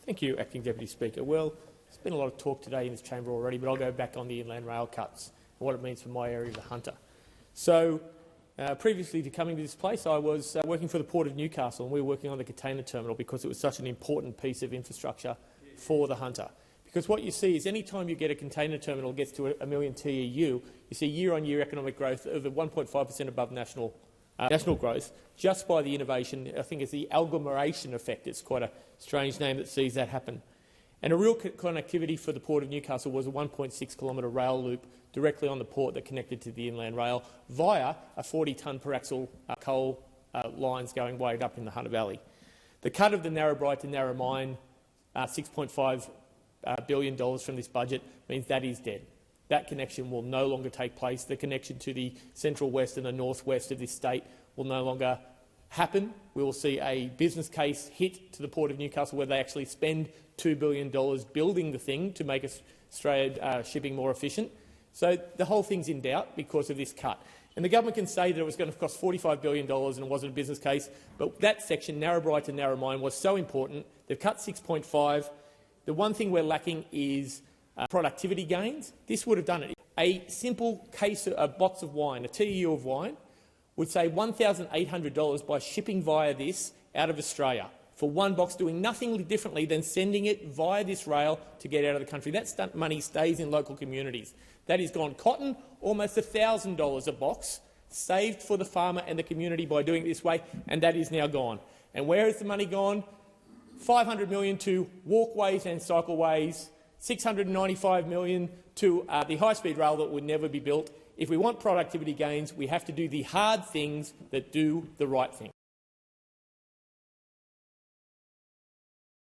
Thank you, Acting Deputy Speaker. Well, there's been a lot of talk today in this chamber already, but I'll go back on the inland rail cuts and what it means for my area of the Hunter. So, previously to coming to this place, I was working for the Port of Newcastle, and we were working on the container terminal because it was such an important piece of infrastructure for the Hunter. Because what you see is any time you get a container terminal gets to a million TEU, you see year-on-year economic growth of 1.5% above national growth, just by the innovation. I think it's the agglomeration effect. It's quite a strange name that sees that happen. And a real connectivity for the Port of Newcastle was a 1.6-kilometre rail loop directly on the port that connected to the inland rail via a 40-tonne per axle coal lines going way up in the Hunter Valley. The cut of the Narrabri to Narromine, $6.5 billion from this budget, means that is dead. That connection will no longer take place. The connection to the central west and the northwest of this state will no longer happen. We will see a business case hit to the Port of Newcastle where they actually spend $2 billion building the thing to make Australia shipping more efficient. So the whole thing's in doubt because of this cut. And the government can say that it was going to cost $45 billion and it wasn't a business case, but that section, Narrabri to Narromine, was so important. They've cut 6.5. The one thing we're lacking is productivity gains. This would have done it. A simple case of a box of wine, a TEU of wine, would save $1,800 by shipping via this out of Australia for one box, doing nothing differently than sending it via this rail to get out of the country. That money stays in local communities. That is gone. Cotton, almost $1,000 a box, saved for the farmer and the community by doing it this way, and that is now gone. And where is the money gone? $500 million to walkways and cycleways, $695 million to the high-speed rail that would never be built. If we want productivity gains, we have to do the hard things that do the right thing.